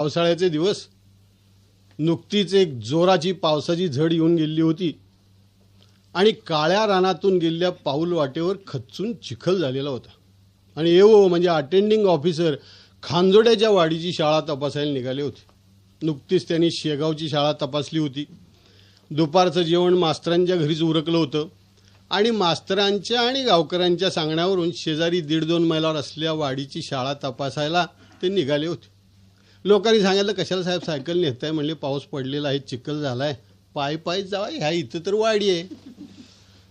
पावसाळ्याचे दिवस, नुकतीच एक जोराची पावसाची झड येऊन गेली होती आणि काळ्या रानातून गेलेल्या पाऊल वाटेवर खच्चून चिखल झालेला होता. आणि येवो म्हणजे अटेंडिंग ऑफिसर खांजोड्याच्या वाडीची शाळा तपासायला निघाले होते. नुकतीच त्यांनी शेगावची शाळा तपासली होती. दुपारचं जेवण मास्तरांच्या घरीच उरकलं होतं आणि मास्तरांच्या आणि गावकऱ्यांच्या सांगण्यावरून शेजारी 1.5-2 मैलावर असलेल्या वाडीची शाळा तपासायला ते निघाले होते. लोकांनी सांगितलं, कशाला साहेब सायकल नेताय? म्हणले, पाऊस पडलेला आहे, चिखल झालाय, पायी पायी जावा, ह्या इथं तर वाडी आहे.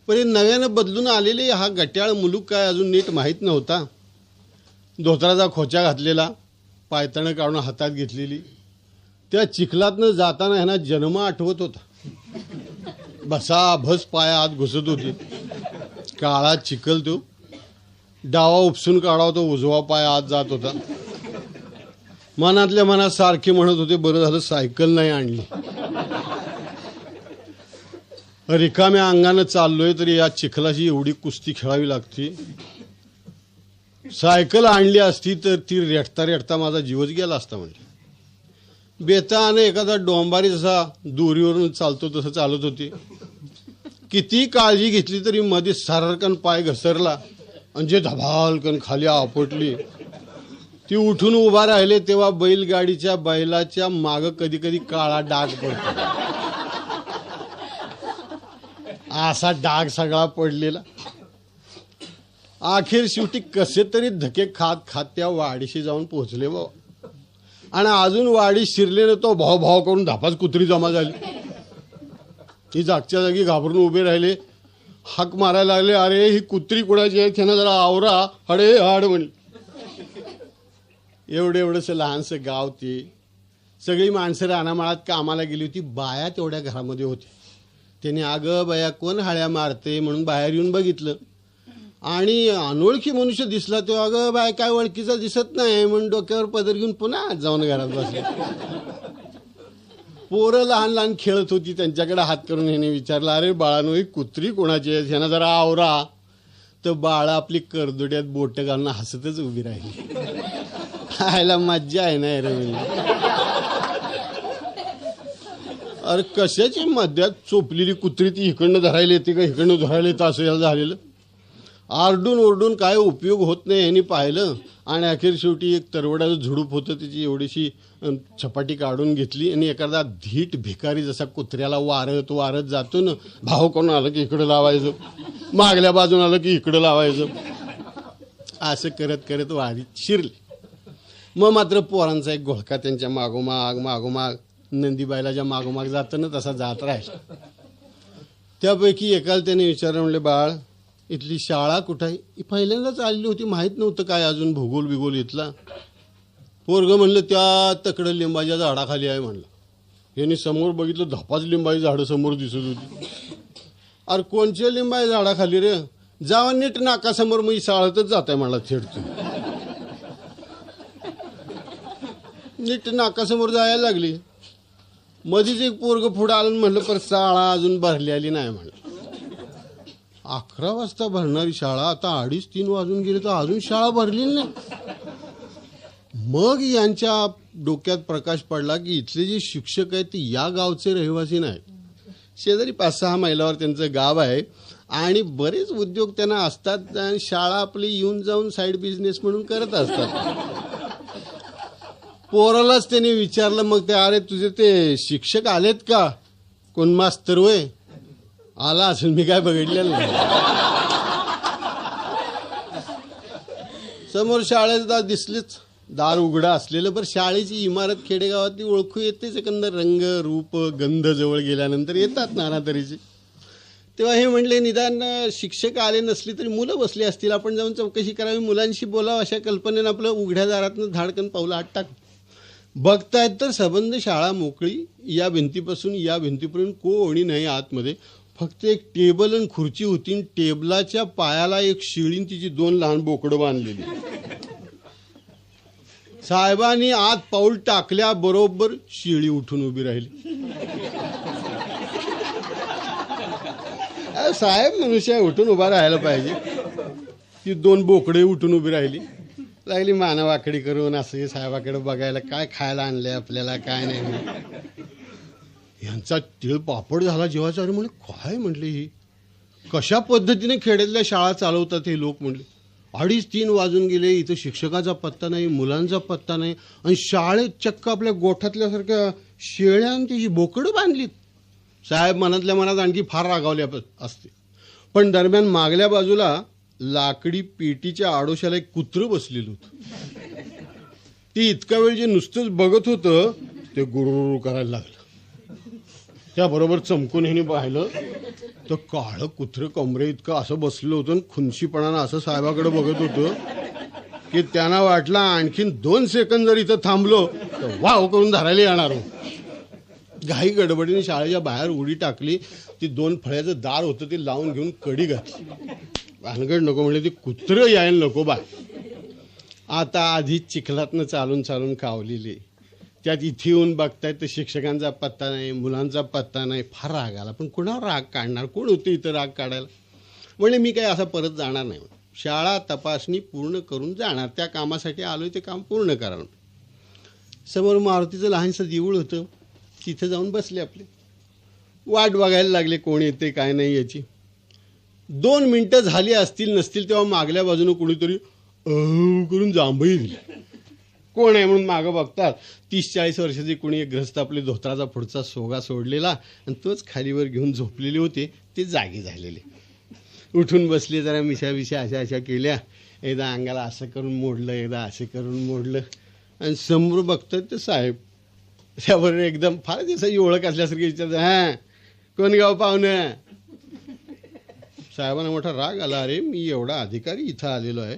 पण हे नव्यानं बदलून आलेले हा गट्याळ मुलूक काय अजून नीट माहीत नव्हता. धोत्राचा खोचा घातलेला, पायतणं काढून हातात घेतलेली, त्या चिखलातनं जाताना ह्यांना जन्म आठवत होता. भस पाया आत घुसत होती. काळा चिखल तो डावा उपसून काढावा तो उजवा पाया आत जात होता. मनातल्या मनात सारखे म्हणत होते, बरं झालं सायकल नाही आणली. रिकाम्या अंगानं चाललोय तरी या चिखलाची एवढी कुस्ती खेळावी लागते. सायकल आणली असती तर ती रेटता रेटता माझा जीवच गेला असता. म्हणजे बेताने एखादा डोंबारी जसा दोरीवरून चालतो तसं चालत होते. किती काळजी घेतली तरी मध्ये सारकन पाय घसरला आणि जे धबालकन खाली आपटली. ती उठून उभा राहिले तेव्हा बैलगाडीच्या बैलाच्या माग कधी कधी काळा डाग पडतो. असा डाग सगळा पडलेला. अखेर शेवटी कसे तरी धके खात खात त्या वाडीशी जाऊन पोहोचले बाबा. आणि अजून वाडी शिरले तो भाव भाव करून धापाच कुत्री जमा झाली. ती जागच्या जागी घाबरून उभे राहिले, हाक मारायला लागले, अरे ही कुत्री कुणाची आहे? त्यांना जरा आवरा, हडे हाड म्हणले. एवढंसं लहानसं गाव ते. सगळी माणसं रानामाळात कामाला गेली होती. बाया तेवढ्या घरामध्ये होती. त्याने अगं बाया कोण हाळ्या मारते म्हणून बाहेर येऊन बघितलं आणि अनोळखी मनुष्य दिसला तो अगं बाय काय ओळखीचा दिसत नाही म्हणून डोक्यावर पदर घेऊन पुन्हा जाऊन घरात बसले. पोरं लहान लहान खेळत होती, त्यांच्याकडे हात करून ह्याने विचारलं, अरे बाळानो ही कुत्री कोणाची आहे? ह्यानं जरा आवरा. तर बाळा आपली करदोड्यात बोट घालून हसतच उभी राहिली. खायला मज्जा आहे ना रे. अरे कशाची मध्यात चोपलेली कुत्री ती इकडनं धरायला येते का इकडनं धरायला येतं असं याला झालेलं. आरडून ओरडून काय उपयोग होत नाही यांनी पाहिलं आणि अखेर शेवटी एक तरवड्याचं झुडूप होतं, त्याची एवढीशी छपाटी काढून घेतली आणि एखादा धीट भिकारी जसा कुत्र्याला वारत जातो ना, भाव कोण आलं की इकडं लावायचं, मागल्या बाजून आलं की इकडं लावायचं, असं करत करत वारीत शिरले. मग मात्र पोरांचा एक घोळका त्यांच्या मागोमाग नंदीबाईलाच्या मागोमाग जातं ना तसा जात राहील. त्यापैकी एकाला त्याने विचारलं, म्हणले, बाळ इथली शाळा कुठं आहे? पहिल्यांदाच आलेली होती, माहीत नव्हतं काय अजून भूगोल बिगोल इथला. पोरगं म्हणलं, त्या तकडं लिंबाच्या झाडाखाली आहे म्हणलं. यांनी समोर बघितलं, धपाच लिंबाची झाडं समोर दिसत होती. अरे कोणच्या लिंबाच्या झाडाखाली रे? जावा नीट नाकासमोर मग शाळेतच जात आहे म्हणला. थेट नीट नाकासमोर जायला लागली. मधीच एक पोरगं पुढं आलं म्हणलं, पर शाळा अजून भरली आली नाही म्हणलं. 11 वाजता भरणारी शाळा आता 2:30-3 वाजून गेले तर अजून शाळा भरली नाही. मग यांच्या डोक्यात प्रकाश पडला की इथले जे शिक्षक आहेत ते या गावचे रहिवासी नाहीत. शेजारी 5-6 मैलावर त्यांचं गाव आहे आणि बरेच उद्योग त्यांना असतात आणि शाळा आपली येऊन जाऊन साईड बिझनेस म्हणून करत असतात. पोरालाच त्याने विचारलं, मग ते अरे तुझे ते शिक्षक आलेत का? कोण मास्तर होय? आला असेल, मी काय बघितलेलं नाही. समोर शाळेत दिसलेच, दार उघडं असलेलं. पण शाळेची इमारत खेडेगावातली ओळखू येतेच, एकंदर रंग रूप गंध जवळ गेल्यानंतर येतात नाना तऱ्हेचे. तेव्हा हे म्हणले, निदान शिक्षक आले नसली तरी मुलं बसली असतील, आपण जाऊन चौकशी करावी, मुलांशी बोलावं, अशा कल्पनेनं आपलं उघड्या दारातनं धाडकन पावलं आत टाक. बघतायत तर सबंध शाळा मोकळी. या भिंतीपासून या भिंतीपर्यंत कोणी नाही आतमध्ये. फक्त एक टेबल आणि खुर्ची होती. टेबलाच्या पायाला एक शिळीन तिची 2 लहान बोकडं बांधलेली. साहेबांनी आत पाऊल टाकल्याबरोबर शिळी उठून उभी राहिली. साहेब मनुष्य उठून उभा राहायला पाहिजे. ती 2 बोकडे उठून उभी राहिली. लागली मानवाकडी करून असं साहेबाकडे बघायला, काय खायला आणलंय आपल्याला, काय नाही. यांचा तिळ पापड झाला जेव्हाचा. अरे म्हणले काय म्हटले, ही कशा पद्धतीने खेड्यातल्या शाळा चालवतात हे लोक. म्हटले 2:30-3 वाजून गेले, इथं शिक्षकाचा पत्ता नाही, मुलांचा पत्ता नाही, आणि शाळेत चक्क आपल्या गोठ्यातल्यासारख्या शेळ्या आणि त्याची बोकडं बांधलीत. साहेब मनातल्या मनात आणखी फार रागावले असते. पण दरम्यान मागल्या बाजूला लाकडी पेटीच्या आडोशाला एक कुत्रं बसलेलं होतं. ती इतका वेळ जे नुसतंच बघत होतं ते गुरुरु करायला लागलं. त्याबरोबर चमकून ह्याने पाहिलं तर काळं कुत्रं कमरे इतकं असं बसलं होतं आणि खुनशीपणानं असं साहेबाकडे बघत होतं की त्यांना वाटलं आणखीन 2 सेकंद जर इथं थांबलो तर वाव करून धरायला येणार. घाई गडबडीने शाळेच्या बाहेर उडी टाकली. ती 2 फळ्याचं दार होतं ते लावून घेऊन कडी घातली. भानगड नको म्हणले, ते कुत्रं यायला नको बा. आता आधीच चिखलातनं चालून चालून कावलेली, त्यात इथे येऊन बघतायत तर शिक्षकांचा पत्ता नाही, मुलांचा पत्ता नाही. फार राग आला. पण कुणावर राग काढणार, कोण होते इथं राग काढायला. म्हणजे मी काय असा परत जाणार नाही. शाळा तपासणी पूर्ण करून जाणार, त्या कामासाठी आलोय ते काम पूर्ण करणार. समोर मारुतीचं लहानसं देऊळ होतं, तिथं जाऊन बसले. आपले वाट बघायला लागले कोण येते काय नाही याची. 2 मिनिटं झाली असतील नसतील तेव्हा मागल्या बाजूनं कोणीतरी करून जांभई दिली. कोण आहे म्हणून मागं बघतात 30-40 वर्षाचे कोणी एक ग्रस्त आपले धोत्राचा पुढचा सोगा सोडलेला आणि तोच खालीवर घेऊन झोपलेले होते. ते जागे झालेले उठून बसले, जरा मिशा अशा केल्या, एकदा अंगाला असं करून मोडलं, एकदा असे करून मोडलं, आणि समोर बघतात ते साहेब. त्याबरोबर एकदम फार दिवसाची ओळख असल्यासारखी विचारतात, हां कोण गाव पाहुणं. साहेबांना मोठा राग आला. अरे मी एवढा अधिकारी इथं आलेलो आहे,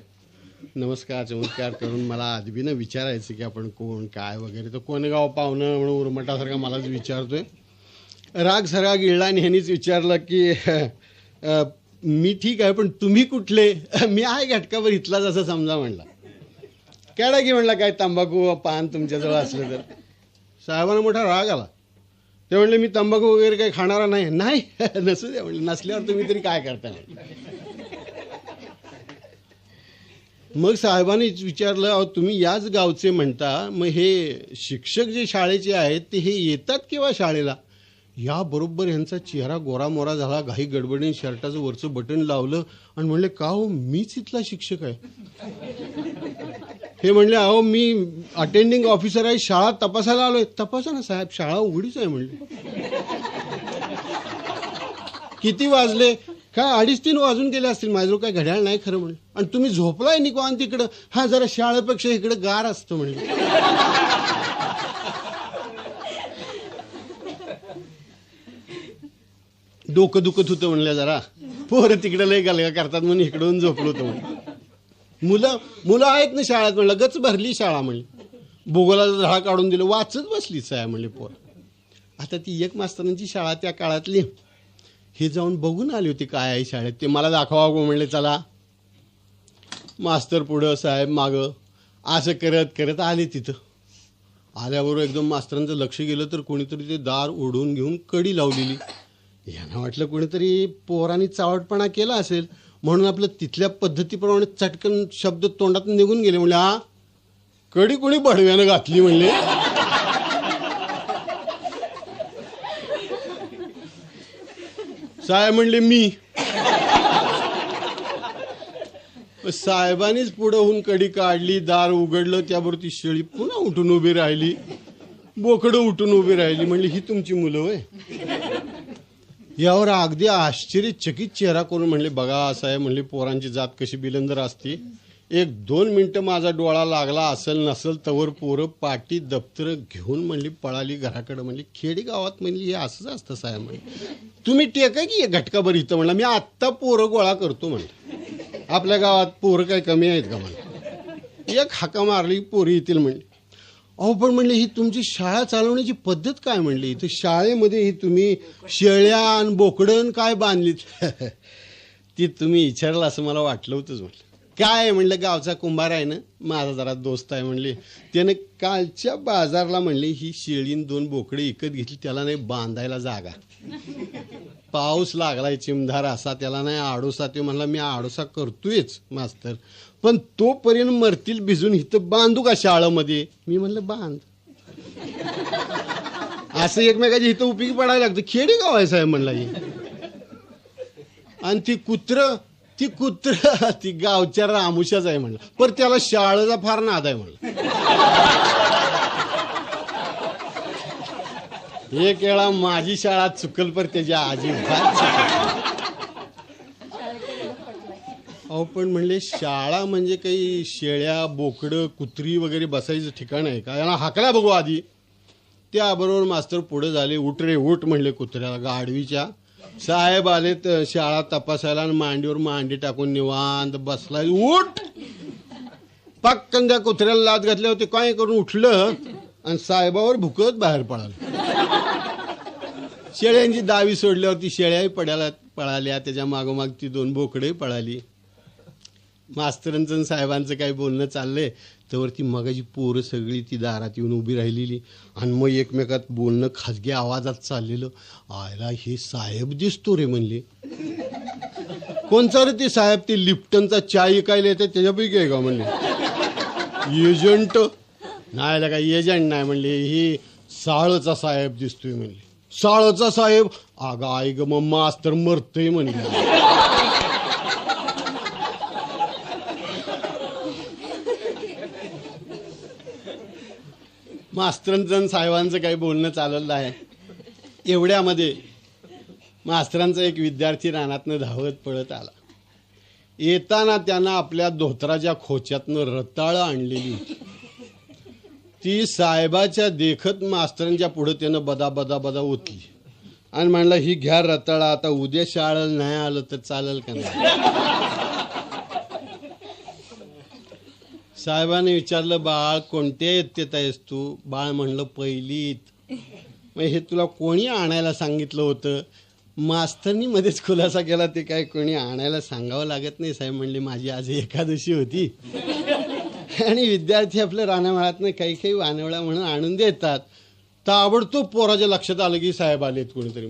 नमस्कार चमत्कार करून मला आदबीनं विचारायचं की आपण कोण काय वगैरे, तर कोण गाव पाहुणं म्हणून उर्मटासारखा मलाच विचारतोय. राग सगळा गिळला आणि ह्यांनीच विचारलं की मी ठीक आहे पण तुम्ही कुठले. मी आहे घटकाभर इथलाच असं समजा म्हणला. केडा की म्हणला काय तंबाखू पान तुमच्याजवळ असलं तर. साहेबांना मोठा राग आला. ते म्हणले मी तंबाखू वगैरे काही खाणारा नाही. नाही नसू द्या म्हणले, नसल्यावर तुम्ही तरी काय करता. मग साहेबांनी विचारलं, अहो तुम्ही याच गावचे म्हणता, मग हे शिक्षक जे शाळेचे आहेत ते हे येतात केव्हा शाळेला. याबरोबर यांचा चेहरा गोरा मोरा झाला. घाई गडबडीने शर्टाचं वरचं बटन लावलं आणि म्हणले, का हो मीच इथला शिक्षक आहे. हे म्हणले, अहो मी अटेंडिंग ऑफिसर आहे, शाळा तपासायला आलोय. तपासा ना साहेब, शाळा उघडीच आहे म्हणले. किती वाजले. काय 2:30-3 वाजून गेले असतील, माझं काय घड्याळ नाही खरं म्हणले. आणि तुम्ही झोपलाय निवांत तिकडं. हा जरा शाळेपेक्षा इकडे गार असतं म्हणले. डोकं दुखत होतं म्हणलं जरा, पोरं तिकडं लय गलगा करतात म्हणून इकडून झोपलो होतो म्हणलं. मुलं आहेत ना शाळेत म्हणलं, गच भरली शाळा म्हणली. भूगोलाचा धडा काढून दिलं, वाचत बसली साहेब म्हणले पोर. आता ती एक मास्तरांची शाळा त्या काळातली, हे जाऊन बघून आली होती काय आहे शाळेत, ते मला दाखवा गो म्हणले. चला मास्तर पुढं साहेब मागं असं करत करत आले. तिथं आल्याबरोबर एकदम मास्तरांचं लक्ष गेलं तर कोणीतरी ते दार ओढून घेऊन कडी लावलेली. यांना वाटलं कोणीतरी पोरांनी चावटपणा केला असेल म्हणून आपलं तिथल्या पद्धतीप्रमाणे चटकन शब्द तोंडात निघून गेले. म्हणले, हा कडी कोणी बडव्यानं घातली म्हणले. साहेब म्हणले मी. साहेबांनीच पुढं होऊन कडी काढली, दार उघडलं. त्याबरोबर ती शेळी पुन्हा उठून उभी राहिली, बोकडं उठून उभी राहिली. म्हणली, ही तुमची मुलं होय. यावर अगदी आश्चर्यचकित चेहरा करून म्हणले, बघा साहेब म्हणले, पोरांची जात कशी बिलंदर असते. 1-2 मिनिटं माझा डोळा लागला असेल नसेल तवर पोरं पाटी दप्तर घेऊन म्हणली पळाली घराकडे. म्हणली, खेडी गावात म्हणली हे असंच असतं साहेब. म्हणले, तुम्ही टेका की घटकाभर इथं. म्हणला, मी आत्ता पोरं गोळा करतो म्हणलं. आपल्या गावात पोरं काय कमी आहेत का म्हणलं. एक हाका मारली पोरी येतील म्हणले. अहो पण म्हणले, ही तुमची शाळा चालवण्याची पद्धत काय म्हणली. इथं शाळेमध्ये ही तुम्ही शेळ्या आणि बोकडन काय बांधलीत. ती तुम्ही विचारलं असं मला वाटलं होतंच म्हटलं. काय म्हणलं, गावचा कुंभार आहे ना, माझा जरा दोस्त आहे म्हणले, त्याने कालच्या बाजारला म्हणले ही शेळीन 2 बोकडे विकत घेतली, त्याला नाही बांधायला जागा. पाऊस लागलाय चिमधार असा, त्याला नाही आडोसा. ते म्हणला मी आडोसा करतोयच मास्तर, पण तोपर्यंत मरतील भिजून, इथं बांधू का शाळेमध्ये? मी म्हणलं बांध. असं एकमेकाच्या इथं उपयोगी पडायला लागतं. खेडेगाव आहे साहेब म्हणला ही. आणि ती कुत्र ती गावच्या रामुशाच आहे म्हणलं, पण त्याला शाळेचा फार नाद आहे म्हणलं. एक वेळा माझी शाळा चुकल पर त्याच्या अजिबात अहो, पण म्हणले शाळा म्हणजे काही शेळ्या बोकडं कुत्री वगैरे बसायचं ठिकाण आहे का? यांना हाकला बघू आधी. त्याबरोबर मास्तर पुढे झाले. उठ रे उठ म्हणले कुत्र्याला गाडवीच्या. साहेब आले तर शाळा तपासायला आणि मांडीवर मांडी टाकून निवांत बसलाय. उठ. पक्कन त्या कुत्र्याला लाद घातले होते, काय करून उठलं आणि साहेबावर भुकत बाहेर पळालं. शेळ्यांची दावी सोडल्यावरती शेळ्याही पळाल्या, त्याच्या मागोमाग ती 2 बोकडे पळाली. मास्तरांचं आणि साहेबांचं काही बोलणं चाललंय तर ती मगाची पोरं सगळी ती दारात येऊन उभी राहिलेली आणि मग एकमेकात बोलणं खाजगी आवाजात चाललेलं. आयला हे साहेब दिसतो रे म्हणले. कोणचा रे ते साहेब? ते लिप्टनचा चाय विकायला येते त्याच्यापैकी आहे का म्हणले. एजंट नाही का? एजंट नाही म्हणले, ही साळचा साहेब दिसतोय म्हणले. साळचा साहेब? अगं आई ग, मग मास्तर मरतय म्हणले. मास्तरांचं साहेबांचं काही बोलणं चाललं आहे. एवढ्यामध्ये मास्तरांचा एक विद्यार्थी रानातनं धावत पळत आला. येताना त्यांना आपल्या धोतराच्या खोच्यातनं रताळं आणलेली होती. ती साहेबाच्या देखत मास्तरांच्या पुढे त्यानं बदा बदा बदा ओतली आणि म्हणला ही घ्या रताळा, आता उद्या शाळेला नाही आलं तर चालेल का नाही? साहेबांनी विचारलं, बाळ कोणत्या इयत्तेत आहेस तू? बाळ म्हणलं पहिलीत. मग हे तुला कोणी आणायला सांगितलं होतं? मास्तरनी मध्येच खुलासा केला, ते काय कोणी आणायला सांगावं लागत नाही साहेब म्हणले, माझी आज एकादशी होती. आणि विद्यार्थी आपल्या रानामाळातनं काही काही वानवळा म्हणून आणून देतात. ताबडतोब पोराच्या लक्षात आलं की साहेब आलेत कोणीतरी.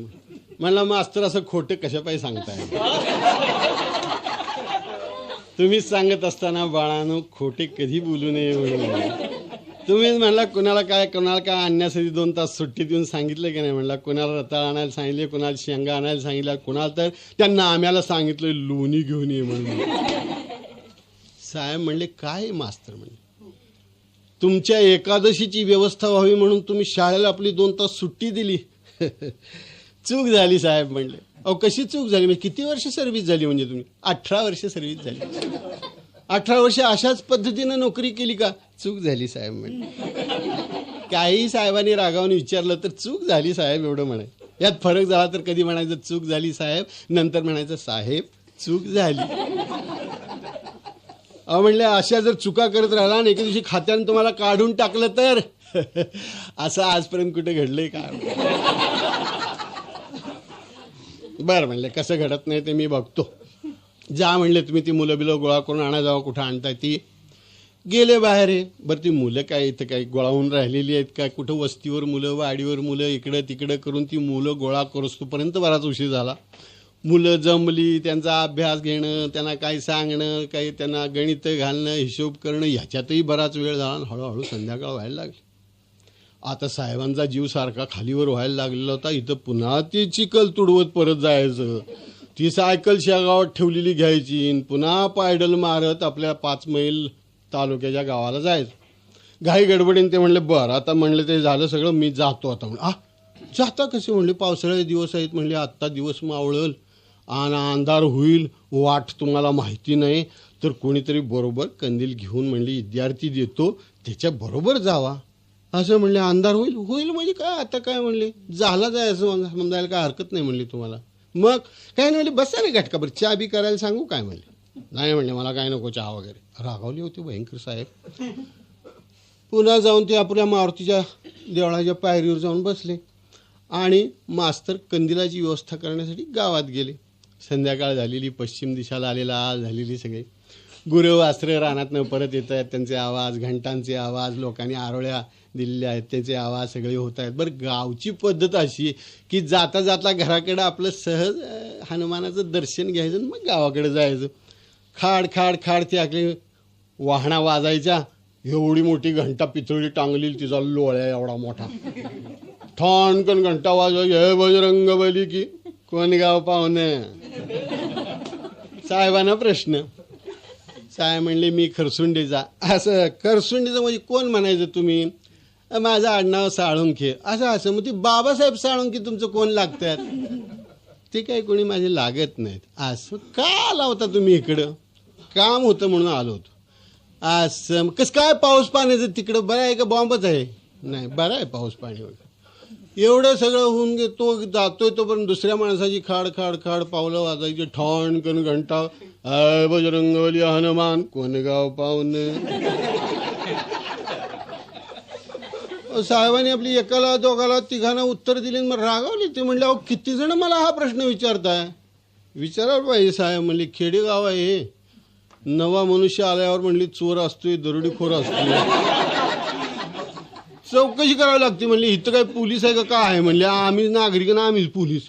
म्हणलं मास्तर असं खोटं कशा पाहिजे सांगताय? तुम्हीच सांगत असताना बाळानो खोटे कधी बोलू नये म्हणून. तुम्हीच म्हणला कोणाला काय आणण्यासाठी 2 तास सुट्टी देऊन सांगितलं की नाही? म्हणला कोणाला रताळ आणायला सांगितले, कोणाला शेंगा आणायला सांगितलं, कोणाला तर त्यांना आम्हाला सांगितलं लोणी घेऊन ये म्हणून. साहेब म्हणले काय मास्तर म्हणले, तुमच्या एकादशीची व्यवस्था व्हावी म्हणून तुम्ही शाळेला आपली 2 तास सुट्टी दिली. चूक झाली साहेब म्हणले. अहो कशी चूक झाली? म्हणजे किती वर्ष सर्व्हिस झाली? म्हणजे तुम्ही 18 वर्ष सर्व्हिस झाली. 18 वर्ष अशाच पद्धतीनं नोकरी केली का? चूक झाली साहेब म्हणले. काही साहेबांनी रागावून विचारलं तर चूक झाली साहेब एवढं म्हणाय. यात फरक झाला तर कधी म्हणायचं चूक झाली साहेब, नंतर म्हणायचं साहेब चूक झाली. अहो म्हणले अशा जर चुका करत राहिला आणि एके दिवशी खात्यानं तुम्हाला काढून टाकलं तर? असं आजपर्यंत कुठे घडलंय का? बरं म्हणले कसं घडत नाही ते मी बघतो. जा म्हणले तुम्ही ती मुलं बिलं गोळा करून आणा, जावा कुठं आणताय ती. गेले बाहेर. बरं ती मुलं काय इथं काही गोळा होऊन राहिलेली आहेत काय? कुठं वस्तीवर मुलं, वाडीवर मुलं, इकडं तिकडं करून ती मुलं गोळा करोस्तोपर्यंत बराच उशीर झाला. मुलं जमली, त्यांचा अभ्यास घेणं, त्यांना काही सांगणं, काही त्यांना गणित घालणं, हिशोब करणं, ह्याच्यातही बराच वेळ झाला. हळूहळू संध्याकाळ व्हायला लागली. आता साहेबांचा जीव सारखा खालीवर व्हायला लागलेला होता. इथं पुन्हा ती चिखल तुडवत परत जायचं. ती सायकल शेगावात ठेवलेली घ्यायची, पुन्हा पायडल मारत आपल्या 5 मैल तालुक्याच्या गावाला जायचं. घाई गडबडीने ते म्हणले बरं आता म्हणले ते झालं सगळं, मी जातो आता. म्हणले जाता कसे? म्हणले पावसाळ्याचे दिवस आहेत म्हणले, आत्ता दिवस मावळल आणि अंधार होईल, वाट तुम्हाला माहिती नाही, तर कोणीतरी बरोबर कंदील घेऊन म्हणले विद्यार्थी देतो त्याच्या बरोबर जावा. असं म्हणले अंधार होईल म्हणजे काय आता काय म्हणले झाला जायचं समजायला काय हरकत नाही म्हणले तुम्हाला. मग काय नाही म्हणले बसा ना घटकाभर चहा बी करायला सांगू काय? म्हणले नाही म्हणले मला काय नको चहा वगैरे. रागावली होती भयंकर साहेब. पुन्हा जाऊन ते आपल्या मारुतीच्या देवळाच्या पायरीवर जाऊन बसले आणि मास्तर कंदिलाची व्यवस्था करण्यासाठी गावात गेले. संध्याकाळ झालेली, पश्चिम दिशाला आलेला झालेली सगळे. गुरं वासरं रानातनं परत येत आहेत, त्यांचे आवाज, घंटांचे आवाज, लोकांनी आरोळ्या दिलेल्या आहेत त्याचे आवाज सगळे होत आहेत. बरं, गावची पद्धत अशी की जाता जाता घराकडं आपलं सहज हनुमानाचं दर्शन घ्यायचं आणि मग गावाकडे जायचं. खाड खाड खाड ते आपले वाहना वाजायच्या. एवढी मोठी घंटा पितळी टांगली, तिचा लोळ्या एवढा मोठा, ठणकन घंटा वाजवायची. हे बजरंगबली की कोण गाव पाहुणं. साहेबांना प्रश्न. साहेब म्हणले मी खरसुंडीचा. असं खरसुंडीचं म्हणजे कोण म्हणायचं तुम्ही? माझं आडनाव साळुंखे. असं मग ती बाबासाहेब साळुंखे तुमचं कोण लागतात? ते काही कोणी माझे लागत नाहीत. असं का आला होता तुम्ही इकडं? काम होतं म्हणून आलो होतो. असं कसं काय पाऊस पाण्याचं तिकडं बरं आहे का बॉम्बच आहे? नाही, बरं आहे पाऊस पाणी वगैरे. एवढं सगळं होऊन तो जातोय तोपर्यंत दुसऱ्या माणसाची खाड खाड खाड पावलं वाजायची. ठणकन घंटा. बजरंगबली हनुमान कोण गाव पाहुणं. साहेबांनी आपली एकाला दोघाला तिघांना उत्तर दिली. मग रागावली. ते म्हणले अहो किती जण मला हा प्रश्न विचारताय? विचारायला पाहिजे साहेब. म्हणले खेडेगाव आहे हे. नवा मनुष्य आल्यावर म्हणली चोर असतोय, दरोडेखोर असतोय, चौकशी करावी लागते. म्हणले इथं काय पोलीस आहे का आहे? म्हणले आम्हीच नागरिक ना, आम्हीच पोलीस.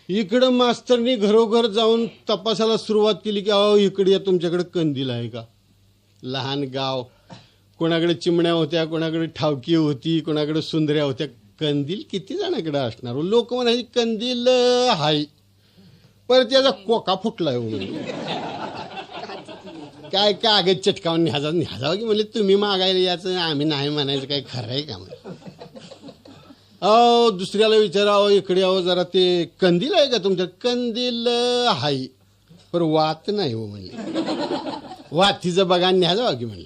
इकडं मास्तरनी घरोघर जाऊन तपासाला सुरुवात केली की अहो इकडे या, तुमच्याकडे कंदील आहे का? लहान गाव, कोणाकडे चिमण्या होत्या, कोणाकडे ठावकी होती, कोणाकडे सुंदऱ्या होत्या. कंदील किती जणांकडे असणार? लोक म्हणायचे कंदील हाय, परत त्याचा कोका फुटलाय काय कागद चटकावून न्याजावं की म्हणले तुम्ही मागायला याचं, आम्ही नाही म्हणायचं. काय खरं आहे का? अहो दुसऱ्याला विचारावं इकडे अहो जरा ते कंदील आहे का तुमच्यात? कंदील हाय पर वात नाही हो म्हणले. वातीचं बघा न्याजावं की म्हणले.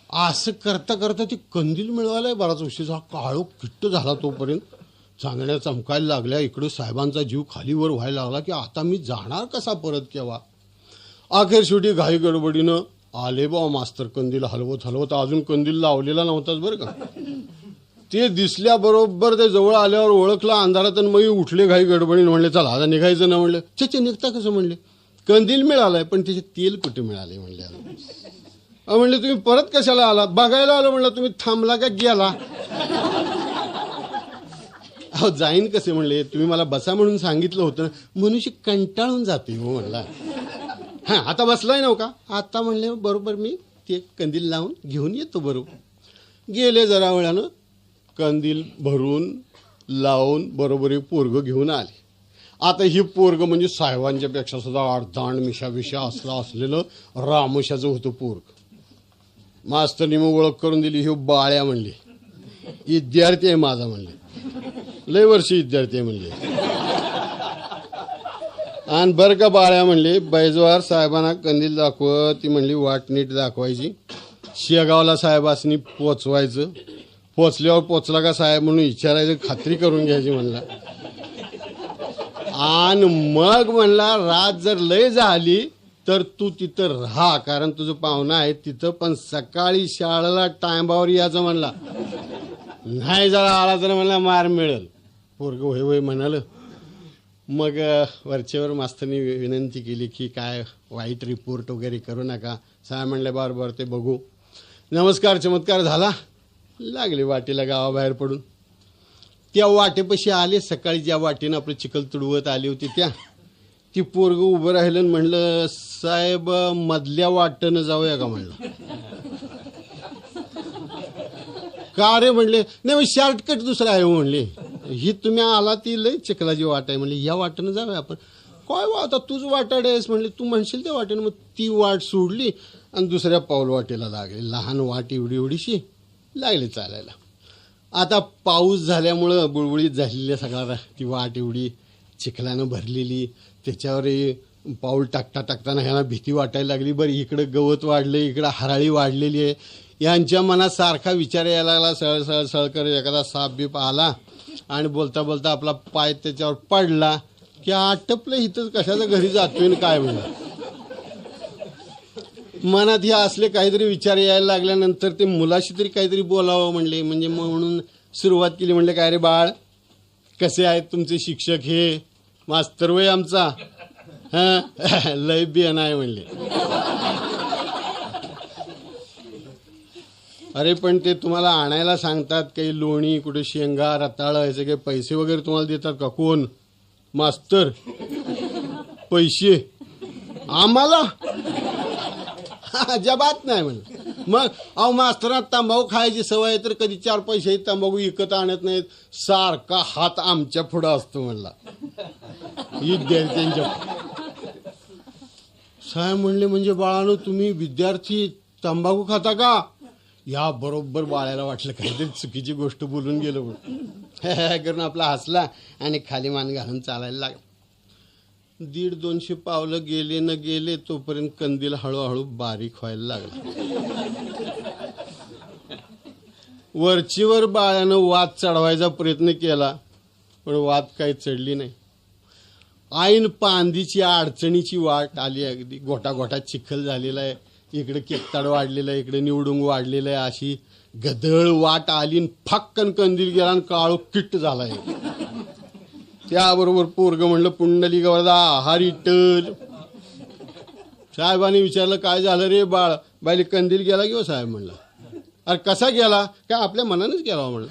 असं करता करता ती कंदील मिळवायला बराच उशीर. काळो किट्ट झाला. तोपर्यंत चांदण्या चमकायला लागल्या. इकडं साहेबांचा जीव खालीवर व्हायला लागला की आता मी जाणार कसा परत केव्हा? अखेर शेवटी घाई गडबडीनं आले बा मास्तर कंदील हलवत हलवत. अजून कंदील लावलेला नव्हताच बरं का. ते दिसल्याबरोबर ते जवळ आल्यावर ओळखला अंधारात. मग उठले घाई गडबडीनं. म्हणले चला आता निघायचं ना. म्हणलं चे निघता कसं? म्हणले कंदील मिळालाय पण त्याचे तेल कुठे मिळाले? म्हणले म्हणले तुम्ही परत कशाला आला? बघायला आलो. म्हणलं तुम्ही थांबला का गेला? अहो जाईन कसे? म्हणले तुम्ही मला बसा म्हणून सांगितलं होतं ना. मनुष्य कंटाळून जाते हो म्हणला. हां आता बसलाय नव्ह का? आता म्हणले बरोबर मी ते कंदील लावून घेऊन येतो. बरोबर गेले. जरा वेळानं कंदील भरून लावून बरोबर एक पोरग घेऊन आले. आता ही पोरग म्हणजे साहेबांच्या पेक्षा सुद्धा अर्धांड मिशा असलेलं रामोशाचं होतं पोरग. मास्तरनी मग ओळख करून दिली. हे बाळ्या म्हणले, विद्यार्थी आहे माझा. म्हणले लय वर्षी विद्यार्थी आहे म्हणले. आणि बरं का बाळ्या म्हणले बैजवार साहेबांना कंदील दाखव. ती म्हणली वाट नीट दाखवायची. शेगावला साहेबासनी पोचवायचं. पोचल्यावर पोचला का साहेब म्हणून विचारायचं, खात्री करून घ्यायची म्हणला. आणि मग म्हणला रात जर लय झाली तर तू तिथं राहा, कारण तुझं पाहुणा आहे तिथं. पण सकाळी शाळेला टायमावर यायचं म्हणला. नाही जरा आला तर म्हणला मार मिळेल. पोरग होय होय म्हणाल. मग वरचेवर मास्तरनी विनंती केली की काय वाईट रिपोर्ट वगैरे करू नका. साहेब म्हणले बरं बरं ते बघू. नमस्कार चमत्कार झाला. लागले वाटेला गावाबाहेर पडून. त्या वाटेपाशी आले. सकाळी ज्या वाटेनं आपलं चिखल तुडवत आली होती त्या. ती पोरग उभं राहिलं. म्हणलं साहेब मधल्या वाटेनं जाऊया का? म्हणलं का रे? म्हणले नाही शॉर्टकट दुसरा आहे म्हणले. ही तुम्ही आला ती लय चिखलाची वाट आहे म्हणले, या वाटेनं जाऊया आपण. काय वा आता तूच वाटाड आहेस म्हणले, तू म्हणशील त्या वाटेनं. मग ती वाट सोडली आणि दुसऱ्या पाऊल वाटेला लागले. लहान वाट एवढी एवढीशी लागली चालायला. आता पाऊस झाल्यामुळं बुळबुळीत झालेल्या सगळा ती वाट एवढी चिखलानं भरलेली. त्याच्यावर पाऊल टाकता टाकताना ह्यांना भीती वाटायला लागली. बरं इकडं गवत वाढलं, इकडं हराळी वाढलेली आहे. यांच्या मनात सारखा विचार यायला लागला. सळ सळ सळ कर एखादा साप बीप आला आणि बोलता बोलता आपला पाय त्याच्यावर पडला की आटपलं इथंच कशाचं घरी जातोय काय म्हणून. मनात हे असले काहीतरी विचार यायला लागल्यानंतर ते मुलाशी तरी काहीतरी बोलावं म्हणले. म्हणजे म्हणून सुरुवात केली. म्हणले काय रे बाळ, कसे आहेत तुमचे शिक्षक? हे मास्तर वय आमचा. हा लय बिया नाही म्हणले. अरे पण ते तुम्हाला आणायला सांगतात काही लोणी, कुठे शेंगा, रताळ, याचे काही पैसे वगैरे तुम्हाला देतात का? कोण? मास्तर. पैसे आम्हाला अजिबात नाही म्हणलं. मग अहो मास्तरात तंबाखू खायची सवय तर कधी 4 पैसे तंबाखू विकत आणत नाहीत. सारखा हात आमच्या पुढं असतो म्हणला विद्यार्थ्यांच्या. साहेब म्हणले म्हणजे बाळानो तुम्ही विद्यार्थी तंबाखू खाता का? या बरोबर बाळाला वाटलं काहीतरी चुकीची गोष्ट बोलून गेलो म्हणून करून आपला हसला आणि खाली मान घालून चालायला लागला. 150-200 पावलं गेले न गेले तोपर्यंत कंदील हळूहळू बारीक व्हायला लागला. वरचीवर बाळानं वाद चढवायचा प्रयत्न केला पण वाद काही चढली नाही. ऐन पांदीची अडचणीची वाट आली. अगदी गोटा गोटा चिखल झालेला आहे, इकडे केकताड वाढलेला आहे, इकडे निवडुंग वाढलेला आहे. अशी गदळ वाट आली, फक्कन कंदील गेला आणि काळो किट्ट झालाय. त्याबरोबर पोरग म्हणलं पुंडलिक वरदा हरी टल. साहेबांनी विचारलं काय झालं रे बाळ? बायले कंदील गेला की हो साहेब म्हणला. अरे कसा गेला? काय आपल्या मनानेच गेला म्हणलं.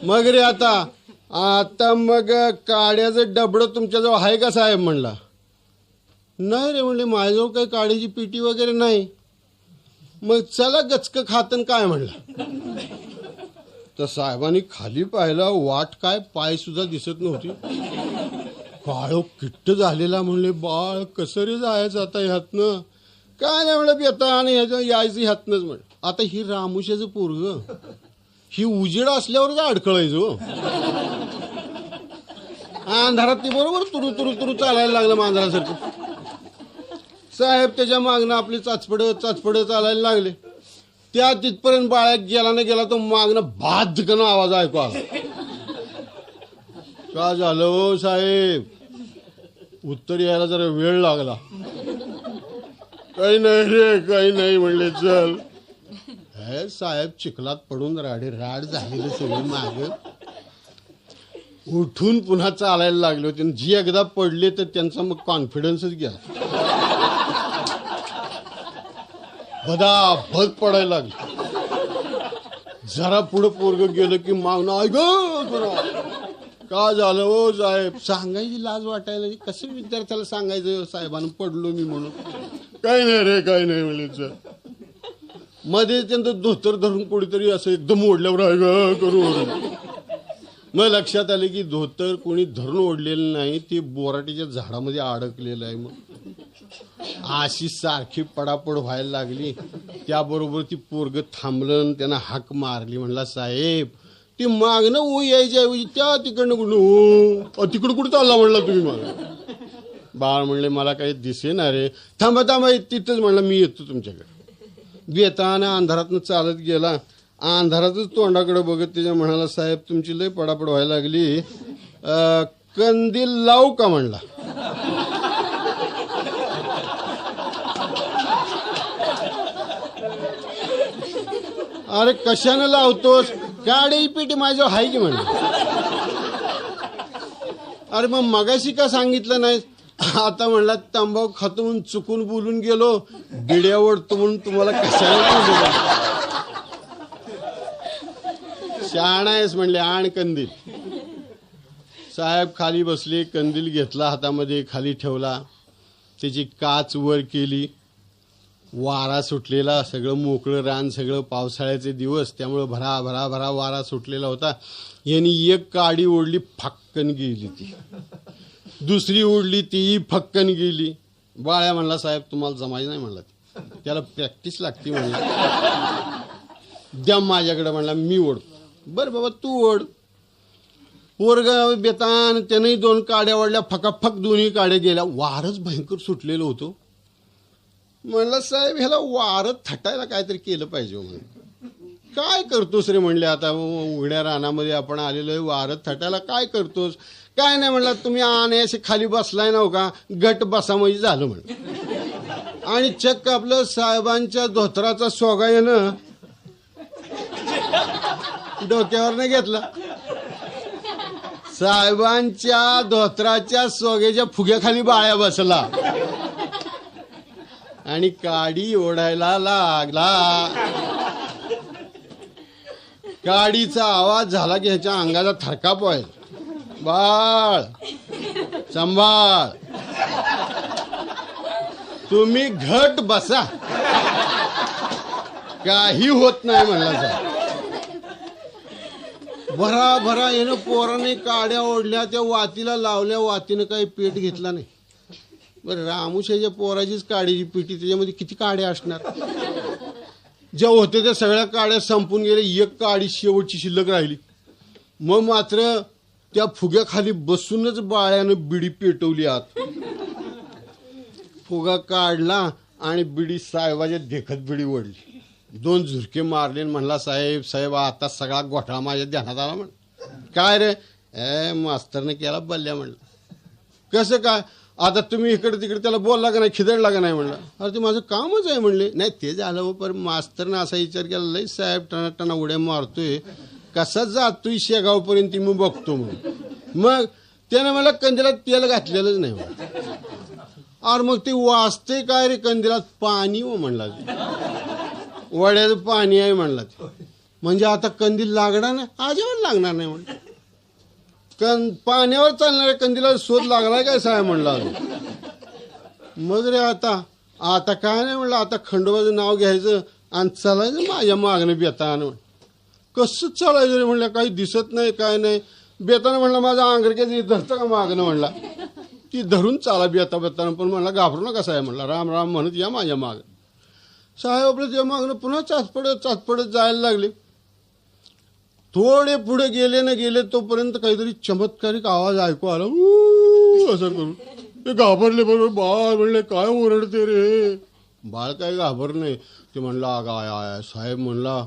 मग रे आता मग काड्याचं डबडं तुमच्याजवळ आहे का साहेब म्हणला. नाही रे म्हणले माझ्याजवळ काही काड्याची पिटी वगैरे नाही. मग चला गचक खातन काय म्हणला. तर साहेबांनी खाली पाहिलं, वाट काय पाय सुद्धा दिसत नव्हती. काळो किट्ट झालेला. म्हणले बाळ कसं रे जायचं आता ह्यातनं? काय नाही म्हणलं येता आणि ह्याच्या यायचं ह्यातनंच म्हण. आता ही रामुशाचं पोरग ही उजेड असल्यावरच अडखळायचो. अंधारात ती बरोबर तुरु तुरु तुरु चालायला लागलं मांजरासारखं. साहेब त्याच्या मागणं आपली चाचपडत चालायला लागले. त्या तिथपर्यंत बाळ्या गेला ना गेला तो मागणं भादकन आवाज ऐकू आला. का झालं हो साहेब? उत्तर यायला जरा वेळ लागला. काही नाही रे काही नाही म्हणले. चल हे साहेब चिखलात पडून राड झालेलं सगळं माग उठून पुन्हा चालायला लागले होते. जी एकदा पडले तर त्यांचा मग कॉन्फिडन्सच गेला. भद पडायला लागली. जरा पुढं पोरग गेलं की मागणं ऐक का झालं हो साहेब? सांगायची लाज वाटायला. कसं विद्यार्थ्याला सांगायचं साहेबांना पडलो मी म्हणून? काही नाही रे काही नाही म्हणायचं. मध्ये त्यांचं धोतर धरून कोणीतरी असं एकदम ओढल्यावर आहे करून. मग लक्षात आलं की धोतर कोणी धरून ओढलेलं नाही, ते बोराटीच्या झाडामध्ये अडकलेलं आहे. मग अशी सारखी पडापड व्हायला लागली. त्याबरोबर ती पोरग थांबलं, त्यानं हाक मारली. म्हणला साहेब ती मागणं ओ यायच्या ऐवजी त्या तिकडनं कुठं तिकडं कुठं चालला म्हणला तुम्ही? मला बाळ म्हणले मला काही दिसेना रे. थांबा तिथंच म्हणलं मी येतो तुमच्याकडे. येताना अंधारातनं चालत गेला. अंधारातच तोंडाकडे बघत त्याच्या म्हणाला साहेब तुमची लय पडापड व्हायला लागली, कंदील लावू का म्हणला. अरे कशानं लावतोस? गाडी पेटी माझ्याजवळ आहे की म्हणलं. अरे मग मगाशी का सांगितलं नाही? आता म्हणला तंबाखू खातो म्हणून चुकून बोलून गेलो, बिड्या ओढतो म्हणून तुम्हाला कशाला शहाणा आहेस म्हणले. आण कंदील. साहेब खाली बसले, कंदील घेतला हातामध्ये, खाली ठेवला, त्याची काच वर केली. वारा सुटलेला, सगळं मोकळं रान, सगळं पावसाळ्याचे दिवस त्यामुळं भरा भरा भरा वारा सुटलेला होता. यांनी एक काडी ओढली, फक्कन गेली ती. दुसरी ओढली, तीही फक्कन गेली. बाळ्या म्हणला साहेब तुम्हाला जमायचं नाही म्हणला, त्याला प्रॅक्टिस लागते म्हणला. द्या माझ्याकडे म्हणला, मी ओढ. बरं बाबा तू ओढ. पोरगा बेतान त्यानंही 2 काड्या ओढल्या, फकाफक दोन्ही काड्या गेल्या. वारच भयंकर सुटलेलं होतं. म्हणलं साहेब ह्याला वारत थटायला काहीतरी केलं पाहिजे. म्हणून काय करतोस रे म्हणले. आता उघड्या रानामध्ये आपण आलेलो आहे, वारत थटायला काय करतोस? काय नाही म्हणला, तुम्ही आणे असे खाली बसलाय ना का, गट बसा म्हणजे झालं म्हण. आणि चक्क आपलं साहेबांच्या धोत्राचा सोगायनं डोक्यावर नाही घेतला. साहेबांच्या धोत्राच्या सोग्याच्या फुग्याखाली बाळ्या बसला आणि काडी ओढायला लागला. काडीचा आवाज झाला की ह्याच्या अंगाचा थरकाप व्हायला. बाळ सांभाळ, तुम्ही घट बसा, काही होत नाही म्हणला साहेब. भरा येणं पोराने काड्या ओढल्या, त्या वातीला लावल्या, वातीनं काही पेट घेतला नाही. बरं, रामुशाच्या पोराचीच काडीची पेटी, त्याच्यामध्ये किती काड्या असणार. ज्या होते त्या सगळ्या काड्या संपून गेल्या, एक काडी शेवटची शिल्लक राहिली. मग मात्र त्या फुग्याखाली बसूनच बाळ्यानं बिडी पेटवली आत. फुगा काढला आणि बिडी साहेबाच्या देखत बिडी ओढली. 2 झुरके मारले, म्हणला साहेब साहेब आता सगळा गोठा माझ्या ध्यानात आला. म्हण काय रे, मास्तरने केला बल्ल्या. म्हणलं कसं काय, आता तुम्ही इकडे तिकडे त्याला बोलला का नाही, खिदडला का नाही. म्हणलं अरे ते माझं कामच आहे. म्हणले नाही ते झालं हो, पण मास्तरनं असा विचार केला, लई साहेब टणा उड्या मारतोय, कसा जातोय शेगावपर्यंत मी बघतो. मग त्यानं मला कंदिलात तेल घातलेलंच नाही. अरे मग ते वाचते काय रे कंदिलात, पाणी हो म्हणला, वड्याचं पाणी आहे म्हणला. म्हणजे आता कंदील लागणार नाही, अजिबात लागणार नाही. म्हणलं पाण्यावर चालणाऱ्या कंदीला शोध लागलाय काय साहेब म्हणला. मग रे आता काय नाही म्हणलं, आता खंडोबाचं नाव घ्यायचं आणि चालायचं माझ्या मागणं बेतानं. कसं चालायचं रे म्हणलं, काही दिसत नाही काय नाही. बेतानं म्हणलं माझा अंगरक्याचं धरतं का मागणं. म्हणला ती धरून चाला बेतानं, पण म्हणला घाबरू नका साहेब. म्हणला राम राम म्हणत या माझ्या मागं. साहेब आपलं त्या मागणं पुन्हा चाचपडत जायला लागले. थोडे पुढे गेले तोपर्यंत काहीतरी चमत्कारिक आवाज ऐकू आला, असं करून. ते घाबरले. बरोबर बाळ म्हणले काय ओरडते रे. बाळ काय घाबर नाही. ते म्हणला आय साहेब. म्हणला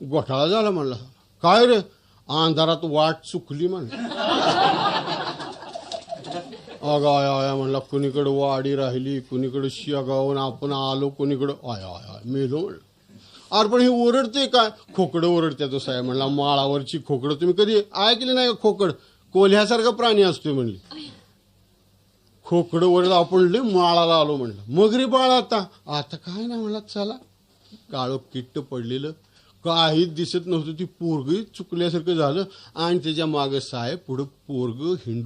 घोटाळा झाला. म्हणला काय रे, अंधारात वाट चुकली. म्हणलं आया म्हणला, कुणीकडे वाडी राहिली, कुणीकडे शेगावून आपण आलो, कुणीकडं आय मेलो. म्हणलं अरे पण हे ओरडते काय, खोकडं ओरडते तो साहेब. म्हणला माळावरची खोकडं तुम्ही कधी ऐकली नाही का, खोकड कोल्ह्यासारखा प्राणी असतोय. म्हणली खोकडं ओरडत आपण लय माळाला आलो. म्हणलं मग रे बाळ आता काय नाही. म्हणला चला. काळो किट्ट पडलेलं, काहीच दिसत नव्हतं. ती पोरगी चुकल्यासारखं झालं आणि त्याच्या मागं साहेब, पुढं पोरग हिंडू